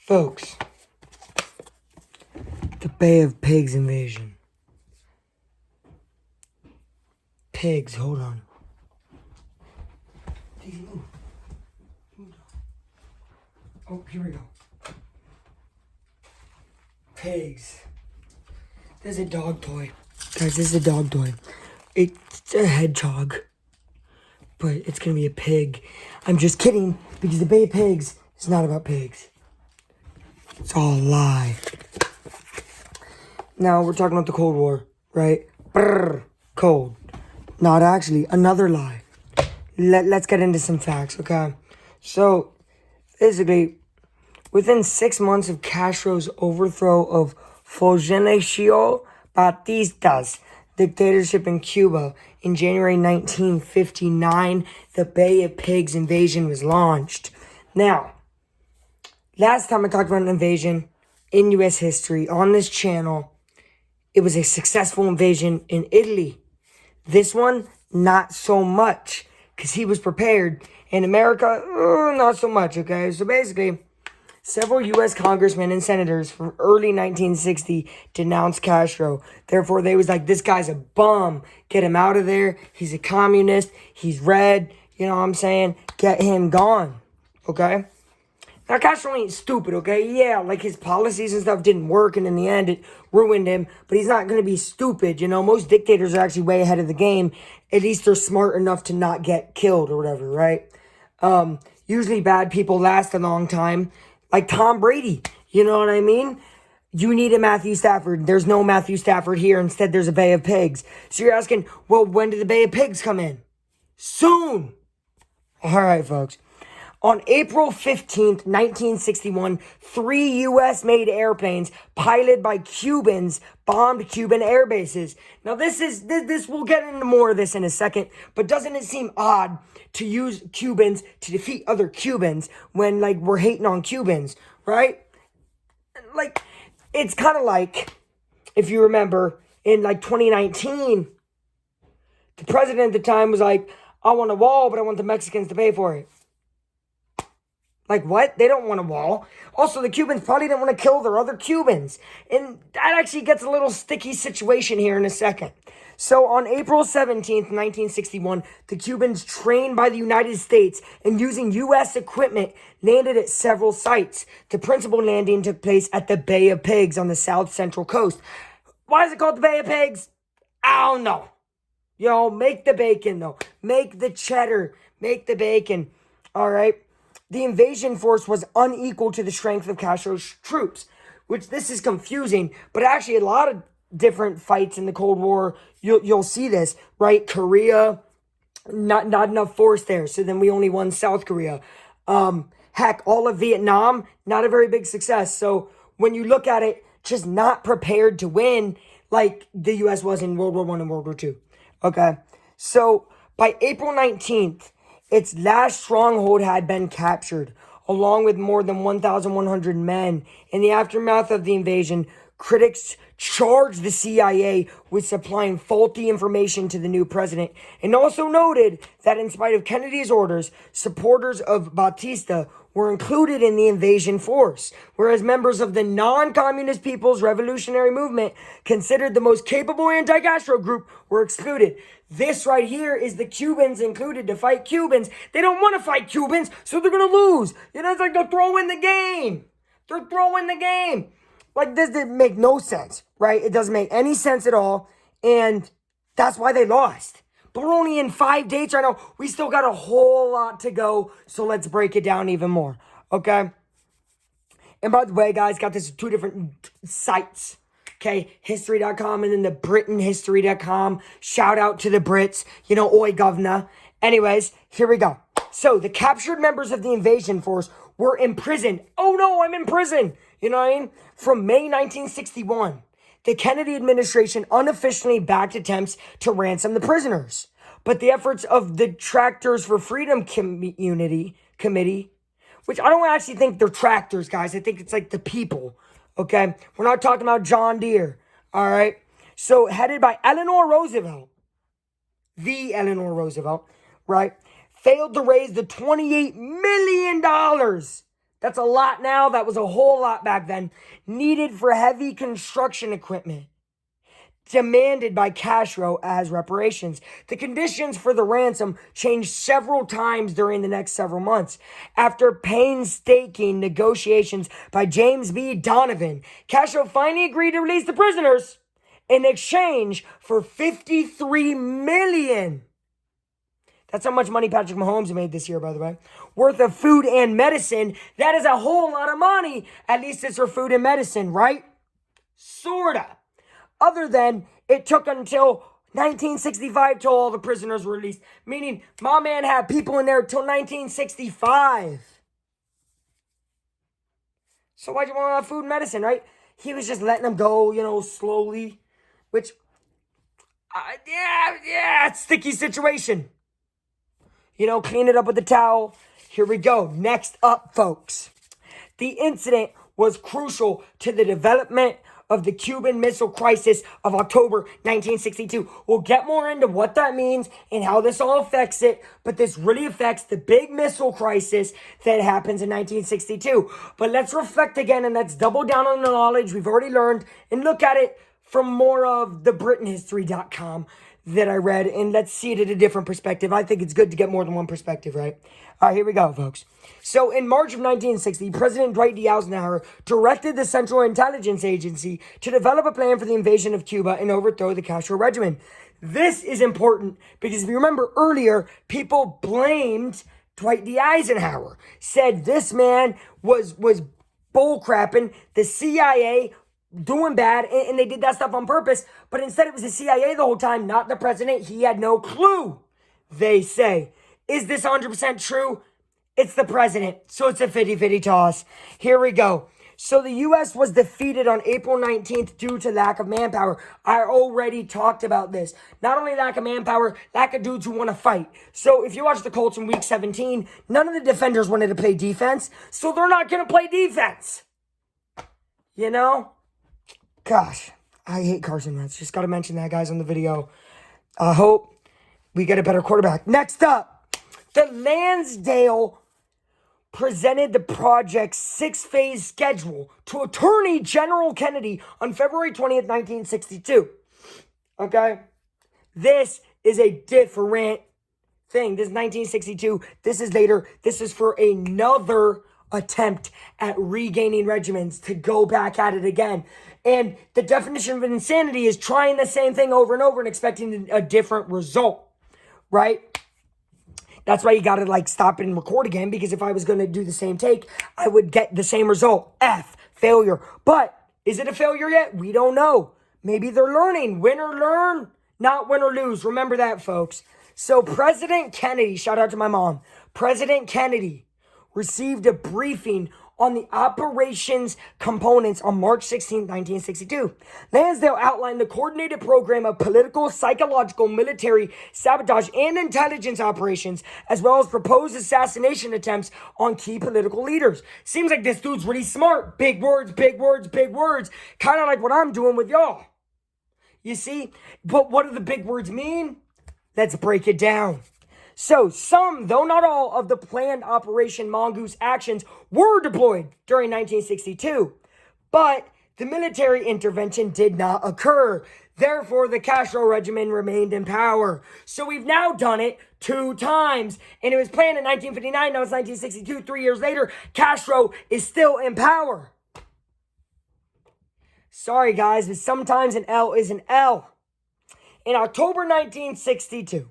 Folks, the Bay of Pigs invasion. Pigs, hold on. Oh, here we go. Pigs. There's a dog toy. Guys, this is a dog toy. It's a hedgehog. But it's gonna be a pig. I'm just kidding, because the Bay of Pigs is not about pigs. It's all a lie. Now, we're talking about the Cold War, right? Brrr, cold. Not actually. Another lie. Let's get into some facts, okay? So, basically, within 6 months of Castro's overthrow of Fulgencio Batista's dictatorship in Cuba in January 1959, the Bay of Pigs invasion was launched. Now, last time I talked about an invasion in U.S. history on this channel, it was a successful invasion in Italy. This one, not so much, because he was prepared. In America, not so much, okay? So basically, several U.S. congressmen and senators from early 1960 denounced Castro. Therefore, they was like, this guy's a bum. Get him out of there. He's a communist. He's red. You know what I'm saying? Get him gone, okay? Now, Castro ain't stupid, okay? Yeah, like his policies and stuff didn't work, and in the end, it ruined him. But he's not going to be stupid, you know? Most dictators are actually way ahead of the game. At least they're smart enough to not get killed or whatever, right? Usually bad people last a long time. Like Tom Brady, you know what I mean? You need a Matthew Stafford. There's no Matthew Stafford here. Instead, there's a Bay of Pigs. So you're asking, well, when did the Bay of Pigs come in? Soon. All right, folks. On April 15th, 1961, 3 U.S.-made airplanes piloted by Cubans bombed Cuban air bases. Now, this we'll get into more of this in a second, but doesn't it seem odd to use Cubans to defeat other Cubans when, like, we're hating on Cubans, right? Like, it's kind of like, if you remember, in, like, 2019, the president at the time was like, I want a wall, but I want the Mexicans to pay for it. Like, what? They don't want a wall. Also, the Cubans probably didn't want to kill their other Cubans. And that actually gets a little sticky situation here in a second. So, on April 17th, 1961, the Cubans, trained by the United States and using U.S. equipment, landed at several sites. The principal landing took place at the Bay of Pigs on the south central coast. Why is it called the Bay of Pigs? I don't know. Yo, make the bacon, though. Make the cheddar. Make the bacon. All right? The invasion force was unequal to the strength of Castro's troops, which this is confusing, but actually a lot of different fights in the Cold War, you'll see this, right? Korea, not enough force there, so then we only won South Korea. Heck, all of Vietnam, not a very big success. So when you look at it, just not prepared to win like the U.S. was in World War I and World War II. Okay, so by April 19th, its last stronghold had been captured, along with more than 1,100 men. In the aftermath of the invasion, critics charged the CIA with supplying faulty information to the new president, and also noted that in spite of Kennedy's orders, supporters of Batista were included in the invasion force, whereas members of the non-communist People's Revolutionary Movement, considered the most capable anti-Castro group, were excluded. This right here is the Cubans included to fight Cubans. They don't want to fight Cubans, so they're going to lose. You know, it's like they're throwing the game. They're throwing the game. Like, this didn't make no sense, right? It doesn't make any sense at all, and that's why they lost. But we're only in 5 dates right now. We still got a whole lot to go, so let's break it down even more, okay? And by the way, guys, got this 2 different sites, okay? History.com and then the BritainHistory.com. Shout out to the Brits, you know, oi governor. Anyways, here we go. So, the captured members of the invasion force were imprisoned. Oh no, I'm in prison! You know what I mean? From May 1961. The Kennedy administration unofficially backed attempts to ransom the prisoners. But the efforts of the Tractors for Freedom Committee, which I don't actually think they're tractors, guys. I think it's like the people, okay? We're not talking about John Deere, all right? So headed by Eleanor Roosevelt, the Eleanor Roosevelt, right? Failed to raise the $28 million That's a lot now. That was a whole lot back then. Needed for heavy construction equipment. Demanded by Castro as reparations. The conditions for the ransom changed several times during the next several months. After painstaking negotiations by James B. Donovan, Castro finally agreed to release the prisoners in exchange for $53 million. That's how much money Patrick Mahomes made this year, by the way. Worth of food and medicine. That is a whole lot of money. At least it's for food and medicine, right? Sorta. Other than it took until 1965 till all the prisoners were released. Meaning, my man had people in there till 1965. So why'd you want food and medicine, right? He was just letting them go, slowly. Which, yeah, sticky situation. Clean it up with a towel. Here we go. Next up, folks. The incident was crucial to the development of the Cuban Missile Crisis of October 1962. We'll get more into what that means and how this all affects it, but this really affects the big missile crisis that happens in 1962. But let's reflect again and let's double down on the knowledge we've already learned and look at it from more of the BritainHistory.com that I read, and let's see it at a different perspective. I think it's good to get more than one perspective, right? All right, here we go, folks. So in March of 1960, President Dwight D. Eisenhower directed the Central Intelligence Agency to develop a plan for the invasion of Cuba and overthrow the Castro regime. This is important because if you remember earlier, people blamed Dwight D. Eisenhower, said this man was bullcrapping, the CIA doing bad, and they did that stuff on purpose, but instead it was the CIA the whole time, not the president. He had no clue, they say. Is this 100% true? It's the president, so it's a 50-50 toss. Here we go. So the U.S. was defeated on April 19th due to lack of manpower. I already talked about this. Not only lack of manpower, lack of dudes who want to fight. So if you watch the Colts in Week 17, none of the defenders wanted to play defense, so they're not going to play defense. Gosh, I hate Carson Wentz. Just got to mention that, guys, on the video. I hope we get a better quarterback. Next up, the Lansdale presented the project's 6-phase schedule to Attorney General Kennedy on February 20th, 1962. Okay? This is a different thing. This is 1962. This is later. This is for another attempt at regaining regiments to go back at it again. And the definition of insanity is trying the same thing over and over and expecting a different result, right? That's why you got to stop and record again, because if I was going to do the same take, I would get the same result. F, failure. But is it a failure yet? We don't know. Maybe they're learning. Win or learn, not win or lose. Remember that, folks. So President Kennedy, shout out to my mom, President Kennedy received a briefing on the operations components on March 16, 1962. Lansdale outlined the coordinated program of political, psychological, military, sabotage, and intelligence operations, as well as proposed assassination attempts on key political leaders. Seems like this dude's really smart. Big words, big words, big words. Kind of like what I'm doing with y'all. You see? But what do the big words mean? Let's break it down. So some, though not all, of the planned Operation Mongoose actions were deployed during 1962, but the military intervention did not occur. Therefore, the Castro regime remained in power. So we've now done it 2 times, and it was planned in 1959, now it's 1962, 3 years later, Castro is still in power. Sorry guys, but sometimes an L is an L. In October 1962,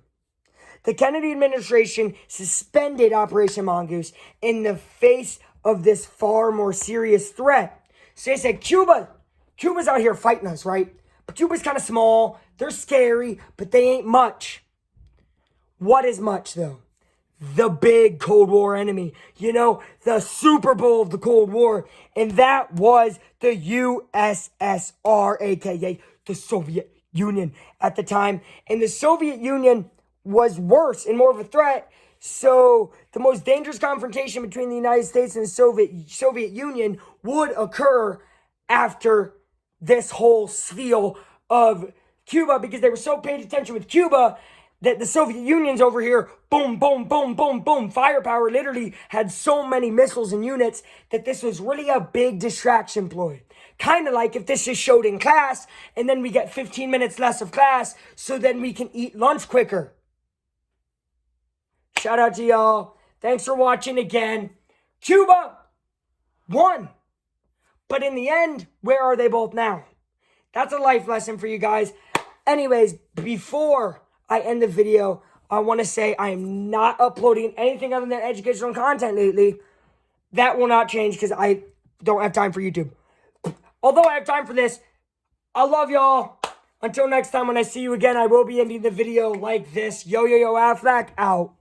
the Kennedy administration suspended Operation Mongoose in the face of this far more serious threat. So they said, Cuba's out here fighting us, right? But Cuba's kind of small. They're scary, but they ain't much. What is much, though? The big Cold War enemy. The Super Bowl of the Cold War. And that was the USSR, a.k.a. the Soviet Union at the time. And the Soviet Union was worse and more of a threat. So the most dangerous confrontation between the United States and the Soviet Union would occur after this whole spiel of Cuba, because they were so paid attention with Cuba that the Soviet Union's over here, boom, boom, boom, boom, boom. Firepower literally had so many missiles and units that this was really a big distraction ploy. Kind of like if this is showed in class and then we get 15 minutes less of class so then we can eat lunch quicker. Shout out to y'all. Thanks for watching again. Cuba won. But in the end, where are they both now? That's a life lesson for you guys. Anyways, before I end the video, I want to say I am not uploading anything other than educational content lately. That will not change because I don't have time for YouTube. Although I have time for this, I love y'all. Until next time, when I see you again, I will be ending the video like this. Yo, yo, yo, Aflac out.